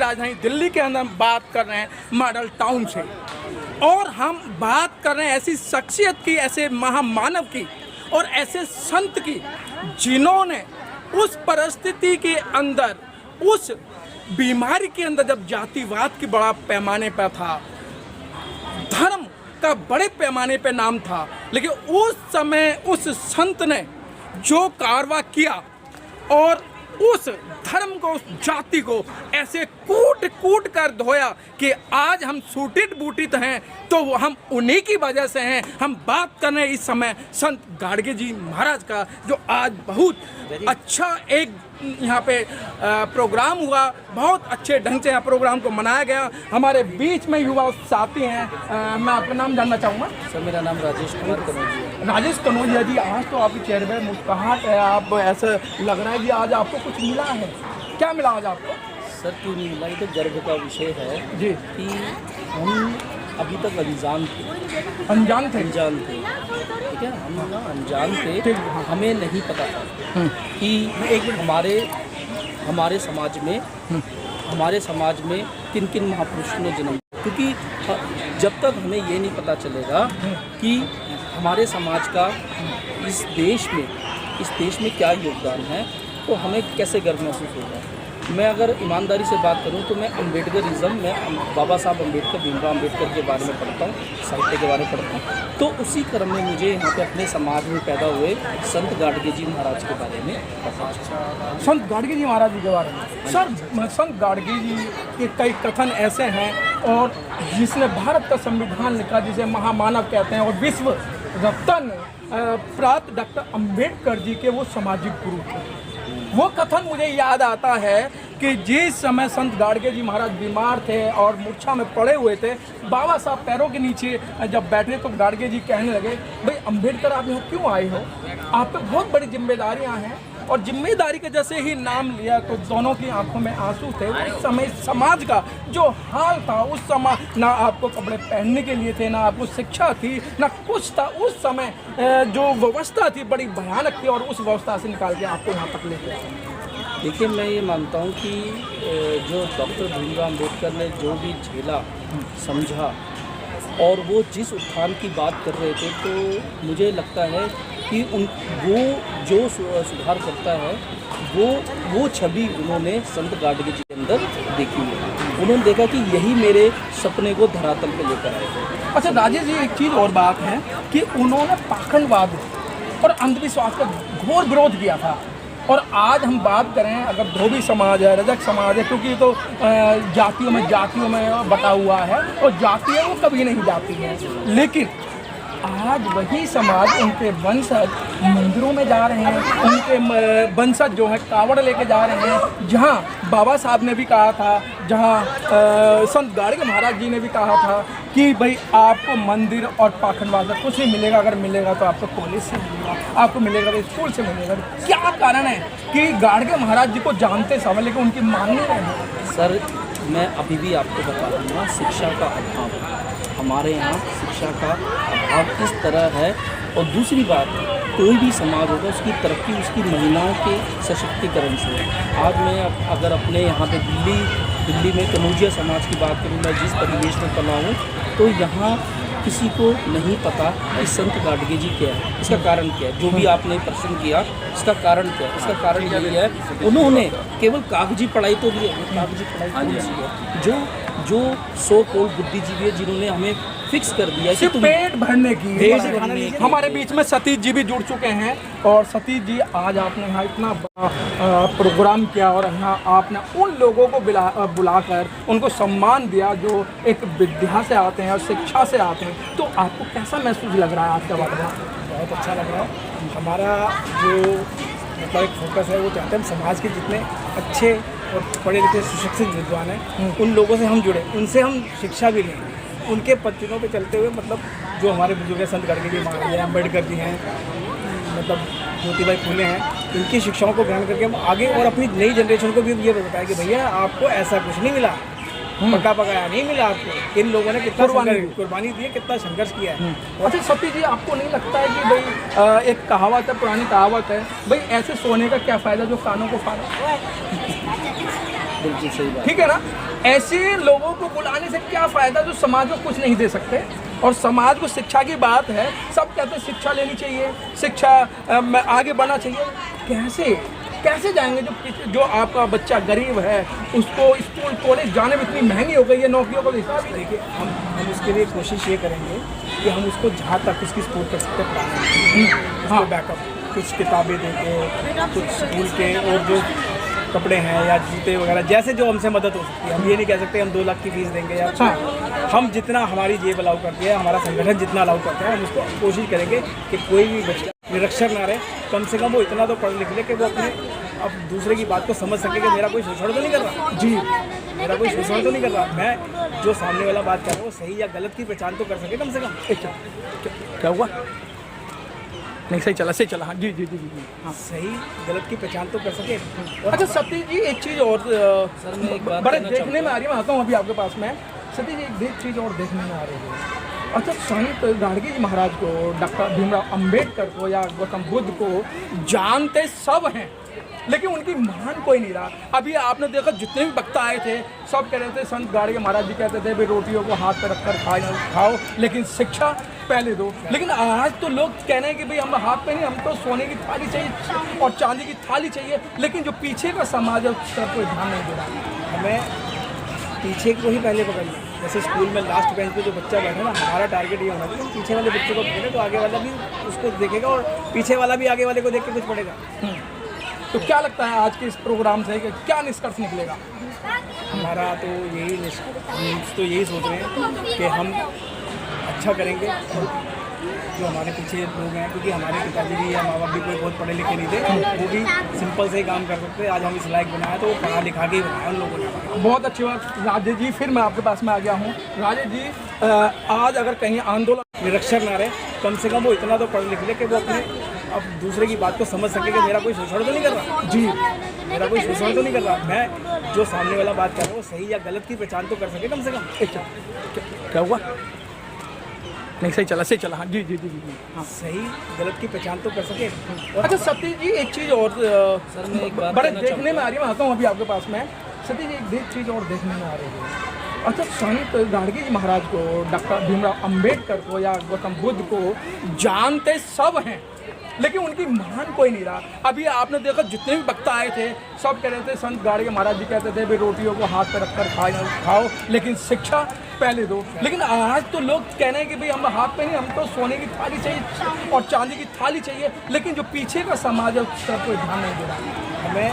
राजधानी दिल्ली के अंदर बात कर रहे हैं मॉडल टाउन से, और हम बात कर रहे हैं ऐसी शख्सियत की, ऐसे महामानव की और ऐसे संत की जिन्होंने उस परिस्थिति के अंदर, उस बीमारी के अंदर, जब जातिवाद की बड़ा पैमाने पर था, धर्म का बड़े पैमाने पे नाम था, लेकिन उस समय उस संत ने जो कारवा किया और उस धर्म को, उस जाति को ऐसे कूट कूट कर धोया कि आज हम सूटित बूटित हैं, तो वो हम उन्हीं की वजह से हैं। हम बात कर रहे हैं इस समय संत गाडगे जी महाराज का, जो आज बहुत अच्छा एक यहाँ पे प्रोग्राम हुआ, बहुत अच्छे ढंग से यहाँ प्रोग्राम को मनाया गया। हमारे बीच में युवा साथी हैं, मैं आपका नाम जानना चाहूँगा। सर, मेरा नाम राजेश कुमार कनौजिया है। राजेश कनौजिया जी, आज तो आपके चेहरे पे मुस्कुराहट है, आप ऐसा लग रहा है कि आज आपको कुछ मिला है। क्या मिला आज आपको? सर, क्यों नहीं मिला, ये तो गर्व का विषय है जी कि हम अभी तक अनजान थे। अनजान थे। ठीक है, हम ना अनजान थे, ठीक। हमें नहीं पता था कि हमारे समाज में किन किन महापुरुषों ने जन्म लिया। क्योंकि जब तक हमें ये नहीं पता चलेगा कि हमारे समाज का इस देश में क्या योगदान है, तो हमें कैसे गर्व महसूस होगा। मैं अगर ईमानदारी से बात करूं तो मैं अम्बेडकरिज्म में बाबा साहब अम्बेडकर, भीमराव अम्बेडकर के बारे में पढ़ता हूं, साहित्य के बारे में पढ़ता हूं। तो उसी क्रम में मुझे यहाँ पे अपने समाज में पैदा हुए संत गाडगे जी महाराज के बारे में पता चला। संत गाडगे जी महाराज जी के बारे में सर, संत गाडगे जी के कई कथन ऐसे हैं, और जिसने भारत का संविधान लिखा, जिसे महामानव कहते हैं, और विश्व रत्न प्राप्त डॉक्टर अम्बेडकर जी के वो सामाजिक गुरु थे। वो कथन मुझे याद आता है कि जिस समय संत गाडगे जी महाराज बीमार थे और मूर्छा में पड़े हुए थे, बाबा साहब पैरों के नीचे जब बैठे तो गाडगे जी कहने लगे, भाई अम्बेडकर आप यहाँ क्यों आए हो, आप पे बहुत बड़ी जिम्मेदारियाँ हैं। और जिम्मेदारी के जैसे ही नाम लिया तो दोनों की आंखों में आंसू थे। उस समय समाज का जो हाल था, उस समय ना आपको कपड़े पहनने के लिए थे, ना आपको शिक्षा थी, ना कुछ था। उस समय जो व्यवस्था थी बड़ी भयानक थी, और उस व्यवस्था से निकाल के आपको यहाँ तक लेके आए। देखिए, मैं ये मानता हूँ कि जो डॉक्टर भीमराव अम्बेडकर ने जो भी झेला, समझा, और वो जिस उत्थान की बात कर रहे थे, तो मुझे लगता है कि वो जो सुधार करता है, वो छवि उन्होंने संत गाडगे जी के अंदर देखी है। उन्होंने देखा कि यही मेरे सपने को धरातल पे लेकर आए। अच्छा राजेश जी, एक चीज़ और बात है कि उन्होंने पाखंडवाद और अंधविश्वास का घोर विरोध किया था। और आज हम बात करें, अगर धोबी समाज है, रजक समाज है, क्योंकि तो जातियों में बटा हुआ है, और जातियाँ वो कभी नहीं जाती हैं, लेकिन आज वही समाज, उनके वंशज मंदिरों में जा रहे हैं, उनके वंशज जो है कावड़ लेके जा रहे हैं। जहाँ बाबा साहब ने भी कहा था, जहाँ संत गाडगे महाराज जी ने भी कहा था कि भाई आपको मंदिर और पाखंडवाद में कुछ नहीं मिलेगा, अगर मिलेगा तो आपको कॉलेज से मिलेगा, आपको मिलेगा तो स्कूल से मिलेगा। क्या कारण है कि गाडगे महाराज जी को जानते सब लेकिन उनकी माननी नहीं? सर, मैं अभी भी आपको बता दूँगा, शिक्षा का अभाव है हमारे यहाँ। शिक्षा का अभाव इस तरह है। और दूसरी बात, कोई भी समाज होगा उसकी तरक्की उसकी महिलाओं के सशक्तिकरण से है। आज मैं अगर अपने यहाँ पे दिल्ली में कनौजिया समाज की बात करूँ, मैं जिस परिवेश में पला हूँ, तो यहाँ किसी को नहीं पता कि संत गाडगे जी क्या है, इसका कारण क्या है। जो भी आपने प्रश्न किया, इसका कारण क्या है? इसका कारण यही है, उन्होंने केवल कागजी पढ़ाई तो ली है, कागजी पढ़ाई कौन सी है? जो सो कॉल्ड बुद्धिजीवी है, जिन्होंने हमें फिक्स कर दिया कि तुम पेट भरने की। हमारे बीच में सतीश जी भी जुड़ चुके हैं। और सतीश जी, आज आपने यहाँ इतना बड़ा प्रोग्राम किया, और यहाँ आपने उन लोगों को बुलाकर उनको सम्मान दिया जो एक विद्या से आते हैं और शिक्षा से आते हैं। तो आपको कैसा महसूस लग रहा है आज का बात? बहुत अच्छा लग रहा है। हमारा जो मतलब एक फोकस है, वो चाहते हैं समाज के जितने अच्छे और पढ़े लिखे सुशिक्षित विद्वान हैं, उन लोगों से हम जुड़े, उनसे हम शिक्षा भी लें, उनके पत्तियों पे चलते हुए। मतलब जो हमारे बुजुर्ग संत गाडगे जी महाराज हैं, अम्बेडकर जी हैं, मतलब ज्योतिबाई फुले हैं, इनकी शिक्षाओं को ग्रहण करके हम आगे और अपनी नई जनरेशन को भी ये बताया कि भैया आपको ऐसा कुछ नहीं मिला, पक्का पकाया नहीं मिला आपको। इन लोगों ने कितना कुर्बानी दी है, कितना संघर्ष किया है। अच्छा सतीश जी, आपको नहीं लगता है कि भाई एक कहावत है, पुरानी कहावत है, भाई ऐसे सोने का क्या फ़ायदा जो कानों को फाड़ा? बिल्कुल सही बात। ठीक है ना? ऐसे लोगों को बुलाने से क्या फ़ायदा जो समाज को कुछ नहीं दे सकते। और समाज को शिक्षा की बात है, सब कहते हैं शिक्षा लेनी चाहिए, शिक्षा में आगे बढ़ना चाहिए। कैसे जाएंगे जो आपका बच्चा गरीब है, उसको स्कूल कॉलेज जाने में इतनी महंगी हो गई है, नौकरियों का हिसाब ही देखिए हम उसके लिए कोशिश ये करेंगे कि हम उसको जहाँ तक उसकी सपोर्ट कर सकते हैं पढ़ाने, हाँ बैकअप, कुछ किताबें देंगे, कुछ स्कूल के और जो कपड़े हैं या जूते वगैरह, जैसे जो हमसे मदद हो सकती है। हम ये नहीं कह सकते हम 2 लाख की फीस देंगे या हम जितना हमारी जेब अलाउ करती है, हमारा संगठन जितना अलाउ करता है, हम उसको कोशिश करेंगे कि कोई भी बच्चा निरक्षर ना रहे, कम से कम वो इतना तो पढ़ लिख ले कि वो अपने अब दूसरे की बात को समझ सके कि मेरा कोई शोषण तो नहीं कर रहा, जी मेरा कोई शोषण तो नहीं कर रहा, मैं जो सामने वाला बात कर रहा हूँ वो सही या गलत की पहचान तो कर सके कम से कम। क्या हुआ? नहीं सही चला हाँ जी। हाँ सही गलत की पहचान तो कर सके। अच्छा सतीश जी एक चीज़ और सर मैं एक बात बड़े कहना देखने में आ रही है, मैं आता हूँ अभी आपके पास में। सतीश जी एक चीज़ और देखने में आ रही है, अच्छा संत गाडगे जी महाराज को, डॉक्टर भीमराव अंबेडकर को या गौतम बुद्ध को जानते सब हैं, लेकिन उनकी मान कोई नहीं रहा। अभी आपने देखा जितने भी वक्ता आए थे सब कह रहे थे, संत गाडगे महाराज जी कहते थे भाई रोटियों को हाथ पर रखकर खाओ लेकिन शिक्षा पहले दो। लेकिन आज तो लोग कह रहे हैं कि भाई हम हाथ पे नहीं, हम तो सोने की थाली चाहिए और चांदी की थाली चाहिए, लेकिन जो पीछे का समाज है उस पर कोई ध्यान नहीं दे रहा। हमें पीछे को ही पहले पकड़ना। जैसे स्कूल में लास्ट बेंच पे जो बच्चा बैठा ना, हमारा टारगेट ये होना चाहिए कि पीछे वाले बच्चे को पकड़े तो आगे वाला भी उसको देखेगा और पीछे वाला भी आगे वाले को देख के कुछ पढ़ेगा। तो क्या लगता है आज के इस प्रोग्राम से कि क्या निष्कर्ष निकलेगा? हमारा तो यही सोच रहे हैं कि हम अच्छा करेंगे और जो हमारे पीछे लोग हैं, क्योंकि हमारे पिताजी भी या माँ बाप भी कोई बहुत पढ़े लिखे नहीं थे, वो भी सिंपल से ही काम कर सकते। आज हम इस लायक बनाया तो वो पढ़ा लिखा के ही बनाया उन लोगों ने। बहुत अच्छी बात राजेश जी, फिर मैं आपके पास में आ गया हूँ। राजेश जी आज अगर कहीं आंदोलन निरक्षर ना रहे, कम से कम वो इतना तो पढ़ लिख ले कि वो अपने अब दूसरे की बात को समझ सके कि मेरा कोई शोषण तो नहीं कर रहा, जी मेरा कोई शोषण तो नहीं कर रहा, मैं जो सामने वाला बात कर रहा हूँ वो सही या गलत की पहचान तो कर सके कम से कम। क्या हुआ? नहीं सही चला हाँ जी। हाँ सही गलत की पहचान तो कर सके। अच्छा सतीश जी एक चीज़ और सर मैं एक बात बड़े कहना देखने में आ रही है, मैं आता हूँ अभी आपके पास में। सतीश जी एक चीज़ और देखने में आ रही है, अच्छा संत गाडगे जी महाराज को, डॉक्टर भीमराव अंबेडकर को या गौतम बुद्ध को जानते सब हैं, लेकिन उनकी मान कोई नहीं रहा। अभी आपने देखा जितने भी वक्ता आए थे सब कह रहे थे, संत गाडगे महाराज जी कहते थे भाई रोटियों को हाथ पर रखकर खाओ लेकिन शिक्षा पहले दो। लेकिन आज तो लोग कह रहे हैं कि भाई हम हाथ पे नहीं, हम तो सोने की थाली चाहिए और चांदी की थाली चाहिए, लेकिन जो पीछे का समाज है उस पर कोई ध्यान नहीं दे रहा। हमें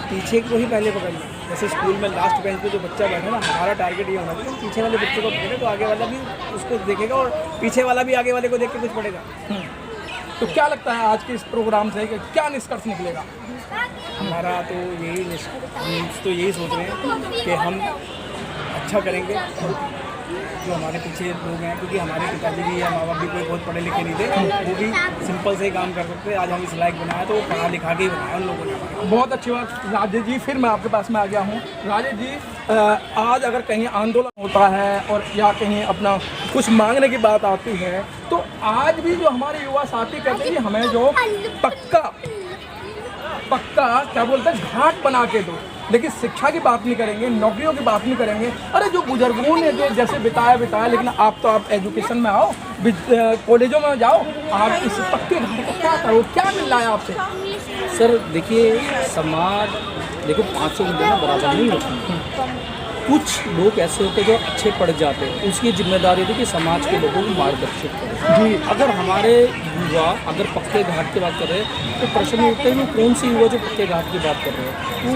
पीछे को ही पहले पकड़ना। जैसे स्कूल में लास्ट बेंच पे जो बच्चा बैठा ना, हमारा टारगेट ये होना चाहिए पीछे वाले बच्चे को पकड़े तो आगे वाला भी उसको देखेगा और पीछे वाला भी आगे वाले को देख के कुछ पढ़ेगा। तो क्या लगता है आज के इस प्रोग्राम से कि क्या निष्कर्ष निकलेगा? हमारा तो यही सोच रहे हैं कि हम अच्छा करेंगे और जो हमारे पीछे लोग हैं, क्योंकि हमारे पिताजी भी या माँ बाप भी कोई बहुत पढ़े लिखे नहीं थे, वो भी सिंपल से ही काम कर सकते। आज हम इस लायक बनाया तो वो पढ़ा लिखा के ही बनाया उन लोगों ने। बहुत अच्छी बात राजेश जी, फिर मैं आपके पास में आ गया हूँ। राजेश जी आज अगर कहीं आंदोलन होता है और या कहीं अपना कुछ मांगने की बात आती है, तो आज भी जो हमारे युवा साथी कहते हैं कि हमें जो पक्का क्या बोलते हैं घाट बना के दो, लेकिन शिक्षा की बात नहीं करेंगे, नौकरियों की बात नहीं करेंगे। अरे जो बुजुर्गों ने जो जैसे बिताया, लेकिन आप एजुकेशन में आओ, कॉलेजों में जाओ, आप इस पक्के घाट को क्या करो, क्या मिल रहा है आपसे? सर देखिए समाज देखो 500 घंटे में बराबर नहीं होती। कुछ लोग ऐसे होते हैं जो अच्छे पढ़ जाते हैं, उसकी जिम्मेदारी थी कि समाज के लोगों को मार्गदर्शित करें। जी अगर हमारे युवा अगर पक्के घाट की बात कर रहे हैं तो प्रश्न ये उठता है कि कौन सी युवा जो पक्के घाट की बात कर रहे हैं, तो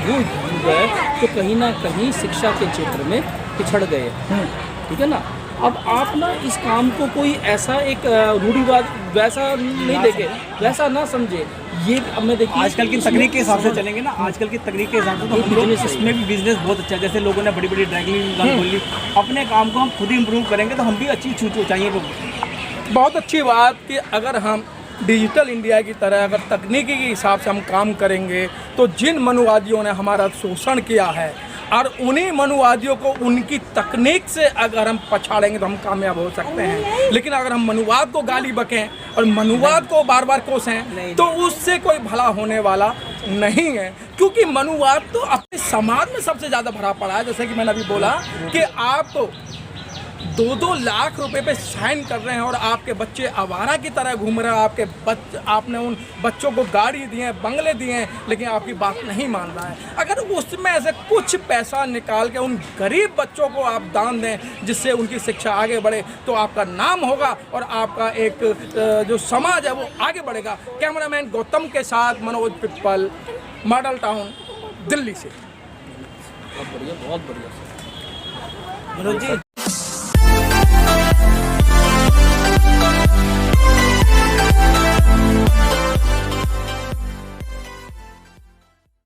वो युवा है जो कहीं ना कहीं शिक्षा के क्षेत्र में पिछड़ गए हैं। ठीक है ना, अब आप ना इस काम को कोई ऐसा एक रूढ़िवाद वैसा नहीं देखे, वैसा ना समझे। ये अब मैं देखिए आजकल की तकनीक के हिसाब से चलेंगे ना, आजकल की तकनीक के हिसाब से तो हम लोग इसमें भी बिजनेस बहुत अच्छा है। जैसे लोगों ने बड़ी बड़ी ड्रैगलिंग दुकान खोल ली, अपने काम को हम खुद ही इम्प्रूव करेंगे तो हम भी अच्छी ऊंचाइयों पर। बहुत अच्छी बात कि अगर हम डिजिटल इंडिया की तरह अगर तकनीकी के हिसाब से हम काम करेंगे तो जिन मनुवादियों ने हमारा शोषण किया है और उन्हीं मनुवादियों को उनकी तकनीक से अगर हम पछाड़ेंगे तो हम कामयाब हो सकते हैं। लेकिन अगर हम मनुवाद को गाली बकें और मनुवाद को बार बार कोसें तो उससे कोई भला होने वाला नहीं है, क्योंकि मनुवाद तो अपने समाज में सबसे ज़्यादा भरा पड़ा है। जैसे कि मैंने अभी बोला कि आप तो 2-2 लाख रुपए पे साइन कर रहे हैं और आपके बच्चे आवारा की तरह घूम रहे हैं। आपने उन बच्चों को गाड़ी दी है, बंगले दिए हैं, लेकिन आपकी बात नहीं मान रहा है। अगर उसमें से कुछ पैसा निकाल के उन गरीब बच्चों को आप दान दें, जिससे उनकी शिक्षा आगे बढ़े, तो आपका नाम होगा और आपका एक जो समाज है वो आगे बढ़ेगा। कैमरामैन गौतम के साथ मनोज पिप्पल, मॉडल टाउन, दिल्ली से। बहुत बढ़िया, बहुत बढ़िया। मनोज जी